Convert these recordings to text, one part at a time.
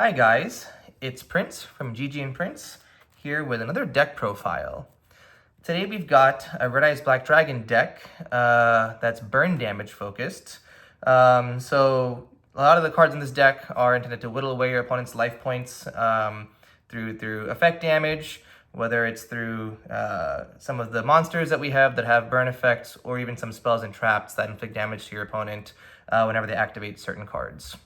Hi guys, it's Prince from GG and Prince here with another deck profile. Today we've got a Red Eyes Black Dragon deck that's burn damage focused. So a lot of the cards in this deck are intended to whittle away your opponent's life points through effect damage, whether it's through some of the monsters that we have that have burn effects, or even some spells and traps that inflict damage to your opponent whenever they activate certain cards.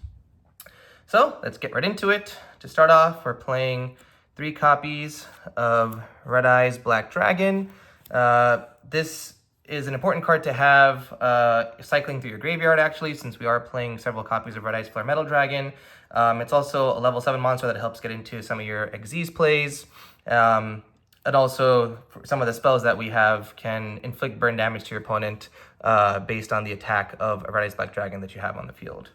So let's get right into it. To start off, we're playing 3 copies of Red Eyes Black Dragon. This is an important card to have cycling through your graveyard, actually, since we are playing several copies of Red Eyes Flare Metal Dragon. It's also a level 7 monster that helps get into some of your AA-ZEUS plays. And also, some of the spells that we have can inflict burn damage to your opponent based on the attack of a Red Eyes Black Dragon that you have on the field.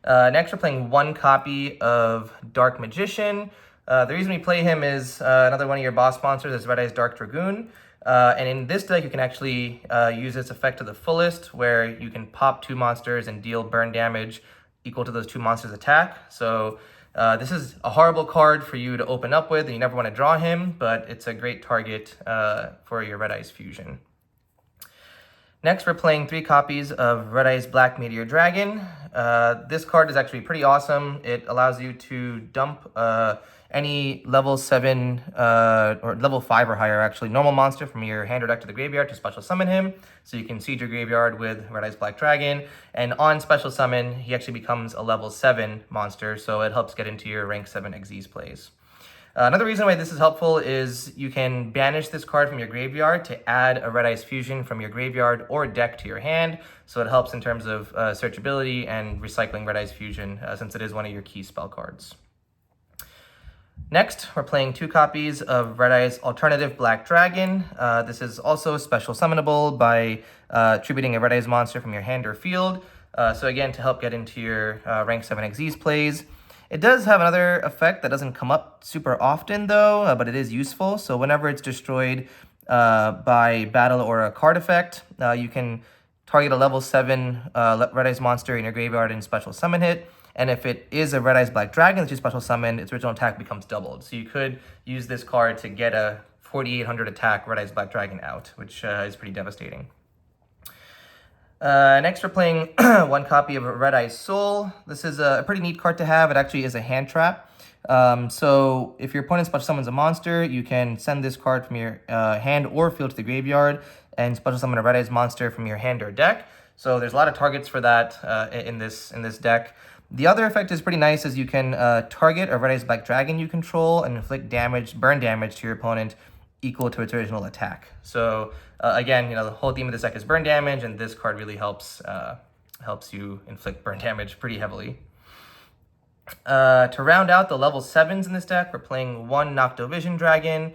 Next, we're playing 1 copy of Dark Magician. The reason we play him is another one of your boss monsters is Red Eyes Dark Dragoon. And in this deck, you can actually use this effect to the fullest, where you can pop 2 monsters and deal burn damage equal to those 2 monsters' attack. So this is a horrible card for you to open up with, and you never want to draw him, but it's a great target for your Red Eyes fusion. Next, we're playing 3 copies of Red Eyes Black Meteor Dragon. This card is actually pretty awesome. It allows you to dump any level 7 or level 5 or higher, actually, normal monster from your hand or deck to the graveyard to special summon him. So you can siege your graveyard with Red Eyes Black Dragon. And on special summon, he actually becomes a level 7 monster, so it helps get into your rank 7 XYZ plays. Another reason why this is helpful is you can banish this card from your graveyard to add a Red Eyes fusion from your graveyard or deck to your hand, so it helps in terms of searchability and recycling Red Eyes fusion, since it is one of your key spell cards. Next, we're playing 2 copies of Red Eyes Alternative Black Dragon. This is also special summonable by attributing a Red Eyes monster from your hand or field, so again, to help get into your rank 7 XYZ plays. It does have another effect that doesn't come up super often, though, but it is useful. So whenever it's destroyed by battle or a card effect, you can target a level 7 Red Eyes monster in your graveyard and special summon it. And if it is a Red Eyes Black Dragon that you special summon, its original attack becomes doubled. So you could use this card to get a 4,800 attack Red Eyes Black Dragon out, which is pretty devastating. Next, we're playing 1 copy of Red Eyes Soul. This is a pretty neat card to have. It actually is a hand trap. So if your opponent special summons a monster, you can send this card from your hand or field to the graveyard and special summon a Red Eyes monster from your hand or deck. So there's a lot of targets for that in this deck. The other effect is pretty nice, as you can target a Red Eyes Black Dragon you control and inflict burn damage to your opponent equal to its original attack. So again, the whole theme of this deck is burn damage, and this card really helps you inflict burn damage pretty heavily. To round out the level 7s in this deck, we're playing 1 Noctovision Dragon.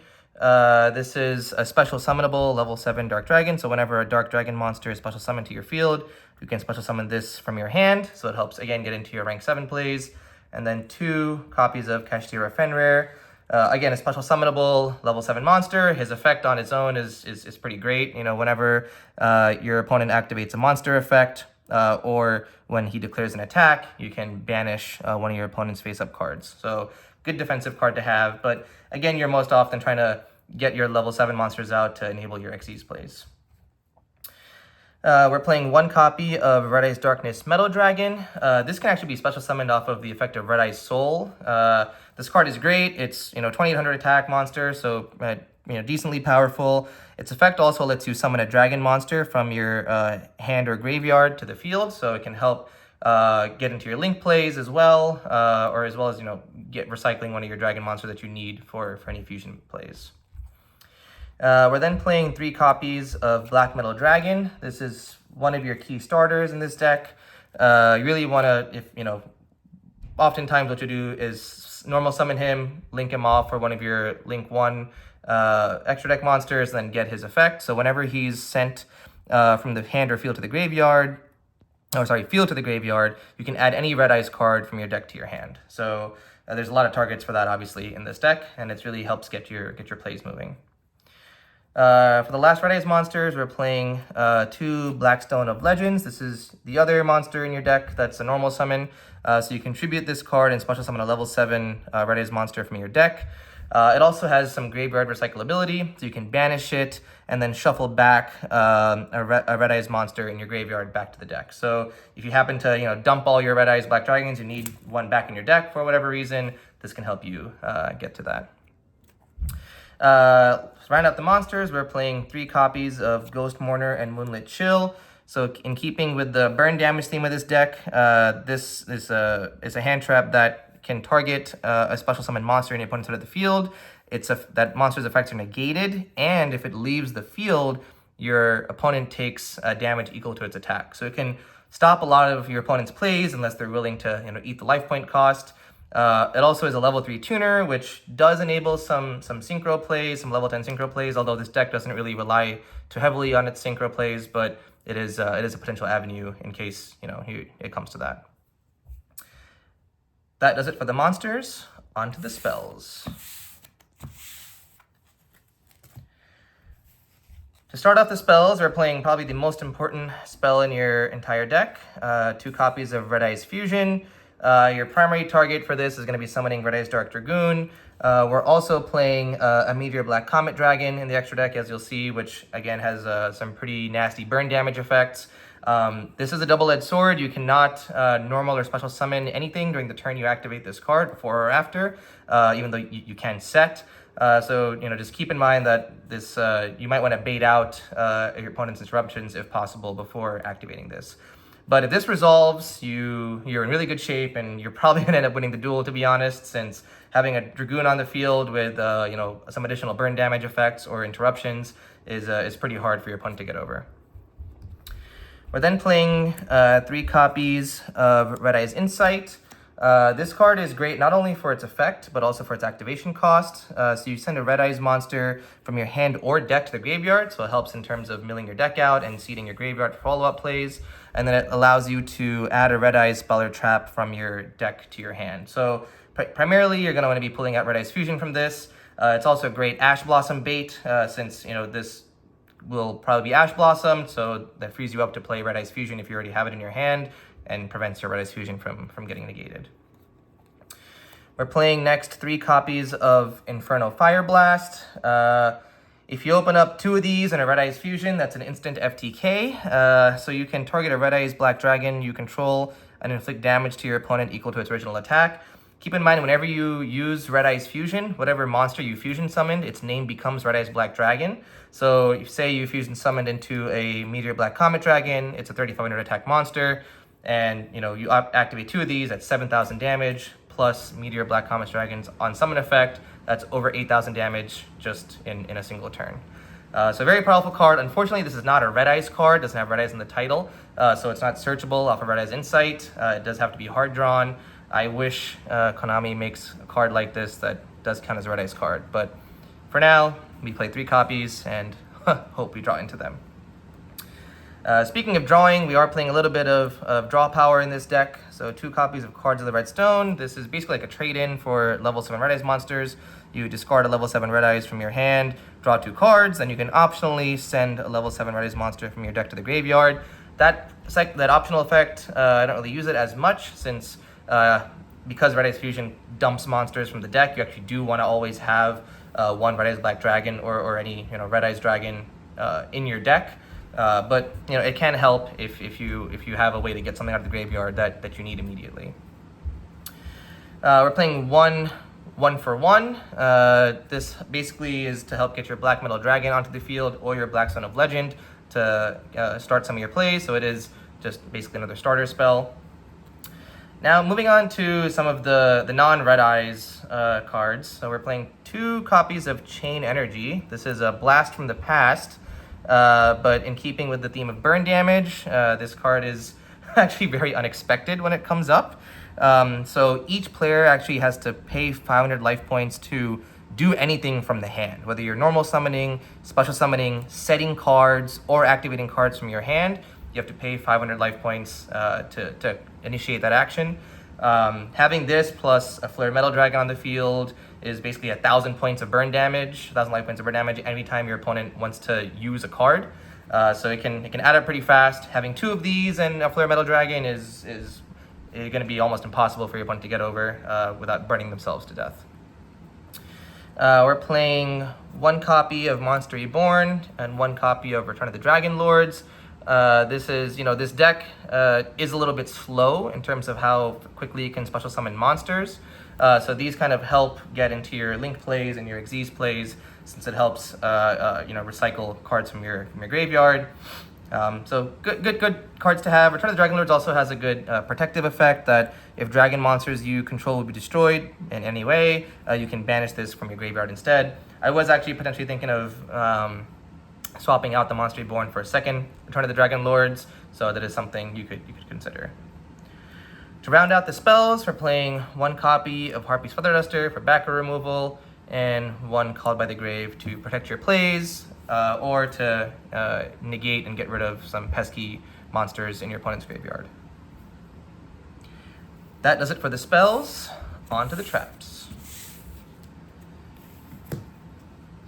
This is a special summonable level 7 Dark Dragon, so whenever a Dark Dragon monster is special summoned to your field, you can special summon this from your hand, so it helps, again, get into your rank 7 plays. And then 2 copies of Kashtira Fenrir. Again, a special summonable level 7 monster. His effect on its own is pretty great. Whenever your opponent activates a monster effect, or when he declares an attack, you can banish one of your opponent's face-up cards. So good defensive card to have, but again, you're most often trying to get your level 7 monsters out to enable your XYZ plays. We're playing 1 copy of Red Eyes Darkness Metal Dragon. This can actually be special summoned off of the effect of Red Eyes Soul. This card is great. It's 2,800 attack monster, so decently powerful. Its effect also lets you summon a dragon monster from your hand or graveyard to the field, so it can help get into your link plays as well, or as well as get recycling one of your dragon monsters that you need for any fusion plays. We're then playing 3 copies of Black Metal Dragon. This is one of your key starters in this deck. You really want to, oftentimes what you do is normal summon him, link him off for one of your link 1 extra deck monsters, then get his effect. So whenever he's sent from the hand or field to the graveyard, field to the graveyard, you can add any Red Eyes card from your deck to your hand. So there's a lot of targets for that, obviously, in this deck, and it really helps get your plays moving. For the last Red Eyes monsters, we're playing 2 Blackstone of Legends. This is the other monster in your deck that's a normal summon. So you contribute this card and special summon a level 7 Red Eyes monster from your deck. It also has some graveyard recyclability, so you can banish it and then shuffle back a Red Eyes monster in your graveyard back to the deck. So if you happen to dump all your Red Eyes Black Dragons, you need one back in your deck for whatever reason, this can help you get to that. To round out the monsters, we're playing 3 copies of Ghost Mourner and Moonlit Chill. So in keeping with the burn damage theme of this deck, this is a hand trap that can target a special summon monster in your opponent's side of the field. That monster's effects are negated, and if it leaves the field, your opponent takes damage equal to its attack. So it can stop a lot of your opponent's plays unless they're willing to eat the life point cost. It also is a level 3 tuner, which does enable some synchro plays, some level 10 synchro plays, although this deck doesn't really rely too heavily on its synchro plays, but it is a potential avenue in case it comes to that. That does it for the monsters. On to the spells. To start off the spells, we're playing probably the most important spell in your entire deck. 2 copies of Red Eyes Fusion. Your primary target for this is going to be summoning Red Eyes Dark Dragoon. We're also playing a Meteor Black Comet Dragon in the extra deck, as you'll see, which again has some pretty nasty burn damage effects. This is a double-edged sword. You cannot normal or special summon anything during the turn you activate this card, before or after, even though you can set. So just keep in mind that this you might want to bait out your opponent's interruptions if possible before activating this. But if this resolves, you're in really good shape, and you're probably going to end up winning the duel, to be honest, since having a Dragoon on the field with some additional burn damage effects or interruptions is pretty hard for your opponent to get over. We're then playing 3 copies of Red Eyes Insight. This card is great not only for its effect, but also for its activation cost. So you send a Red Eyes monster from your hand or deck to the graveyard, so it helps in terms of milling your deck out and seeding your graveyard for follow-up plays. And then it allows you to add a Red Eyes spell or trap from your deck to your hand. So primarily, you're going to want to be pulling out Red Eyes Fusion from this. It's also a great Ash Blossom bait, since this will probably be Ash Blossom, so that frees you up to play Red Eyes Fusion if you already have it in your hand, and prevents your Red Eyes Fusion from getting negated. We're playing next 3 copies of Inferno Fire Blast. If you open up 2 of these and a Red Eyes Fusion, that's an instant FTK. So you can target a Red Eyes Black Dragon you control and inflict damage to your opponent equal to its original attack. Keep in mind, whenever you use Red Eyes Fusion, whatever monster you fusion summoned, its name becomes Red Eyes Black Dragon. So if, say you fusion summoned into a Meteor Black Comet Dragon, it's a 3,500 attack monster, and you activate 2 of these at 7,000 damage, plus Meteor Black Comet Dragons on summon effect, that's over 8,000 damage just in a single turn. So a very powerful card. Unfortunately, this is not a Red Eyes card, doesn't have Red Eyes in the title, so it's not searchable off of Red Eyes Insight. It does have to be hard drawn. I wish Konami makes a card like this that does count as a Red Eyes card, but for now, we play 3 copies and hope we draw into them. Speaking of drawing, we are playing a little bit of draw power in this deck. So 2 copies of Cards of the Red Stone. This is basically like a trade-in for level 7 Red Eyes monsters. You discard a level 7 Red Eyes from your hand, draw 2 cards, and you can optionally send a level 7 Red Eyes monster from your deck to the graveyard. That optional effect, I don't really use it as much, since because Red Eyes Fusion dumps monsters from the deck, you actually do want to always have 1 Red Eyes Black Dragon or any Red Eyes Dragon in your deck. But it can help if you have a way to get something out of the graveyard that you need immediately. We're playing one for one. This basically is to help get your Black Metal Dragon onto the field or your Black Son of Legend to start some of your plays. So it is just basically another starter spell. Now moving on to some of the non-Red Eyes cards. So we're playing 2 copies of Chain Energy. This is a Blast from the Past. But in keeping with the theme of burn damage, this card is actually very unexpected when it comes up. So each player actually has to pay 500 life points to do anything from the hand, whether you're normal summoning, special summoning, setting cards, or activating cards from your hand. You have to pay 500 life points to initiate that action. Having this plus a Flare Metal Dragon on the field is basically 1,000 points of burn damage, 1,000 life points of burn damage anytime your opponent wants to use a card. So it can add up pretty fast. Having 2 of these and a Flare Metal Dragon is going to be almost impossible for your opponent to get over without burning themselves to death. We're playing 1 copy of Monster Reborn and 1 copy of Return of the Dragon Lords. This deck is a little bit slow in terms of how quickly you can special summon monsters. So these kind of help get into your Link plays and your AA-ZEUS plays, since it helps recycle cards from your graveyard. So good cards to have. Return of the Dragon Lords also has a good protective effect that if dragon monsters you control will be destroyed in any way, you can banish this from your graveyard instead. I was actually potentially thinking of swapping out the Monster Reborn for a second Return of the Dragon Lords, so that is something you could consider. To round out the spells, we're playing 1 copy of Harpie's Feather Duster for backer removal, and 1 Called by the Grave to protect your plays, or to negate and get rid of some pesky monsters in your opponent's graveyard. That does it for the spells. On to the traps.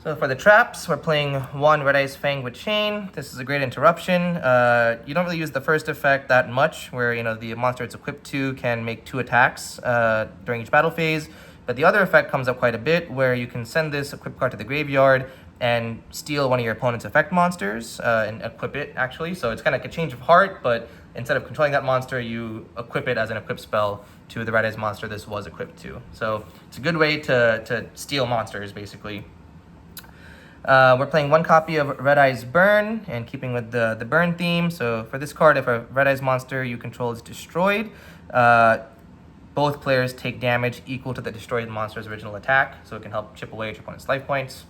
So for the traps, we're playing 1 Red Eyes Fang with Chain. This is a great interruption. You don't really use the first effect that much, where the monster it's equipped to can make 2 attacks during each battle phase. But the other effect comes up quite a bit, where you can send this equipped card to the graveyard and steal one of your opponent's effect monsters and equip it, actually. So it's kind of like a change of heart, but instead of controlling that monster, you equip it as an equipped spell to the Red Eyes monster this was equipped to. So it's a good way to steal monsters, basically. We're playing 1 copy of Red Eyes Burn, and keeping with the burn theme. So for this card, if a Red Eyes monster you control is destroyed, both players take damage equal to the destroyed monster's original attack, so it can help chip away at your opponent's life points.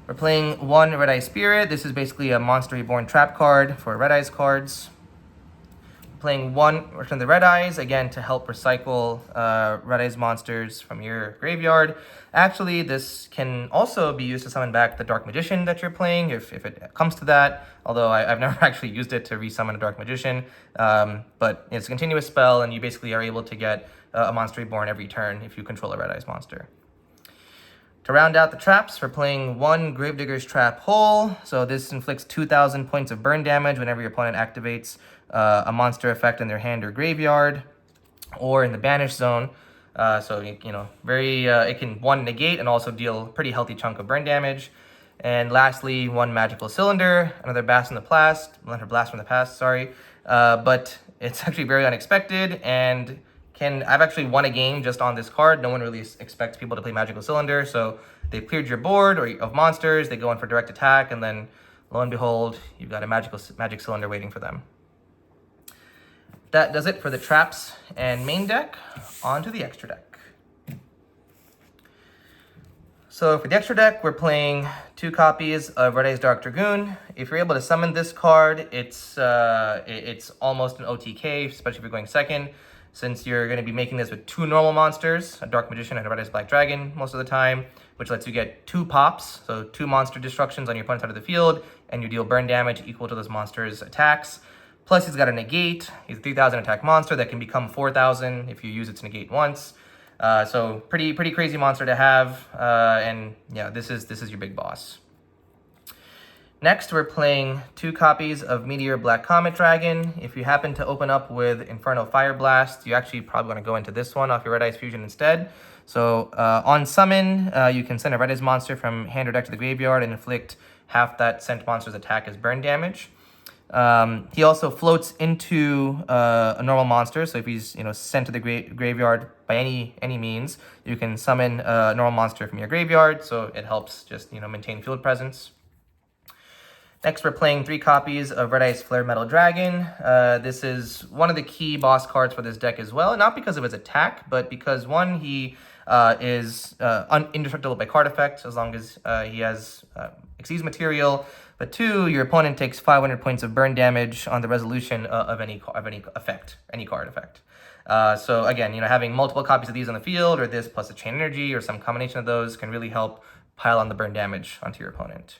We're playing 1 Red Eye Spirit. This is basically a Monster Reborn trap card for Red Eyes cards. Playing 1 Return of the Red Eyes, again to help recycle Red Eyes monsters from your graveyard. Actually, this can also be used to summon back the Dark Magician that you're playing, if it comes to that, although I've never actually used it to resummon a Dark Magician. But it's a continuous spell, and you basically are able to get a Monster Reborn every turn if you control a Red Eyes monster. To round out the traps, we're playing 1 Gravedigger's Trap Hole. So this inflicts 2,000 points of burn damage whenever your opponent activates a monster effect in their hand or graveyard, or in the banish zone. It can 1 negate and also deal a pretty healthy chunk of burn damage. And lastly, 1 Magical Cylinder, another blast from the past, sorry. But it's actually very unexpected, and I've actually won a game just on this card. No one really expects people to play Magical Cylinder, so they've cleared your board of monsters, they go in for direct attack, and then lo and behold, you've got a Magic Cylinder waiting for them. That does it for the traps and main deck. On to the extra deck. So for the extra deck, we're playing 2 copies of Red Eyes Dark Dragoon. If you're able to summon this card, it's almost an OTK, especially if you're going second, since you're going to be making this with 2 normal monsters, a Dark Magician and a Red Eyes Black Dragon most of the time, which lets you get 2 pops, so 2 monster destructions on your opponent's side of the field, and you deal burn damage equal to those monsters' attacks. Plus, he's got a negate. He's a 3,000 attack monster that can become 4,000 if you use it to negate once. So pretty crazy monster to have. And yeah, this is your big boss. Next, we're playing 2 copies of Meteor Black Comet Dragon. If you happen to open up with Inferno Fire Blast, you actually probably want to go into this one off your Red Eyes Fusion instead. So on summon, you can send a Red Eyes monster from hand or deck to the graveyard and inflict half that sent monster's attack as burn damage. He also floats into a normal monster, so if he's sent to the graveyard by any means, you can summon a normal monster from your graveyard, so it helps just maintain field presence. Next, we're playing 3 copies of Red Eyes Flare Metal Dragon. This is one of the key boss cards for this deck as well, not because of his attack, but because 1, he is indestructible by card effect as long as he has AA-ZEUS material. But 2, your opponent takes 500 points of burn damage on the resolution of any card effect. So again, having multiple copies of these on the field, or this plus a chain energy, or some combination of those, can really help pile on the burn damage onto your opponent.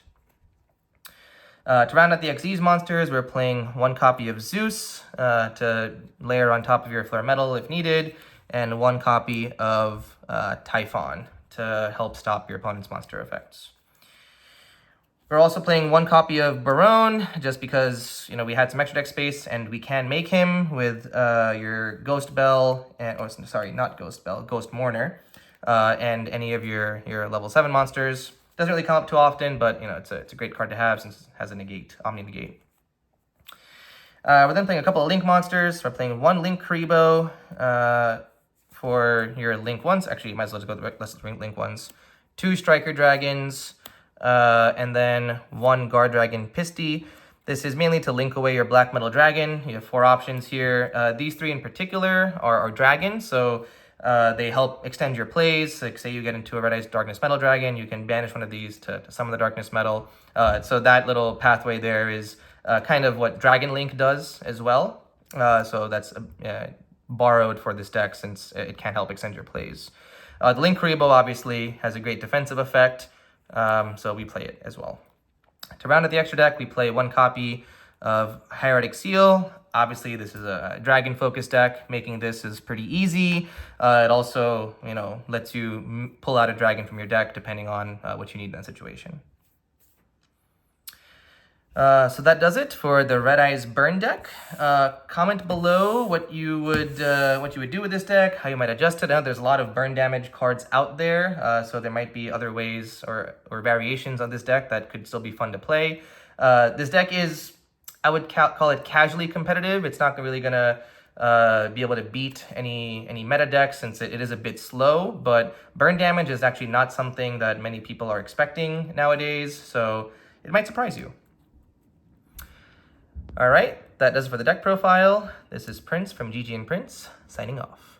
To round out the XE's monsters, we're playing one copy of Zeus to layer on top of your flare metal if needed, and one copy of TY-PHON to help stop your opponent's monster effects. We're also playing one copy of Baron, just because, you know, we had some extra deck space, and we can make him with your Ghost Bell, and, oh, sorry, not Ghost Bell, Ghost Mourner, and any of your level 7 monsters. Doesn't really come up too often, but, you know, it's a great card to have since it has a negate, Omni Negate. We're then playing a couple of Link monsters. We're playing one Link Karibo for your Link ones. Actually, you might as well just go with the less Link ones. 2 Striker Dragons, and then 1 Guard Dragon Pisty. This is mainly to link away your Black Metal Dragon. You have 4 options here. These 3 in particular are dragons, so they help extend your plays. Like, say you get into a Red Eyes Darkness Metal Dragon, you can banish one of these to summon the Darkness Metal. So that little pathway there is kind of what Dragon Link does as well. So that's borrowed for this deck since it can help extend your plays. The Link Karibo obviously has a great defensive effect, so we play it as well. To round out the extra deck, we play one copy of Hieratic Seal. Obviously, this is a dragon-focused deck. Making this is pretty easy. It also, you know, lets you pull out a dragon from your deck depending on what you need in that situation. So that does it for the Red Eyes Burn deck. Comment below what you would do with this deck, how you might adjust it. I know there's a lot of burn damage cards out there, so there might be other ways or variations on this deck that could still be fun to play. This deck is, I would call it casually competitive. It's not really gonna be able to beat any meta decks since it is a bit slow, but burn damage is actually not something that many people are expecting nowadays, so it might surprise you. All right, that does it for the deck profile. This is Prince from GG and Prince, signing off.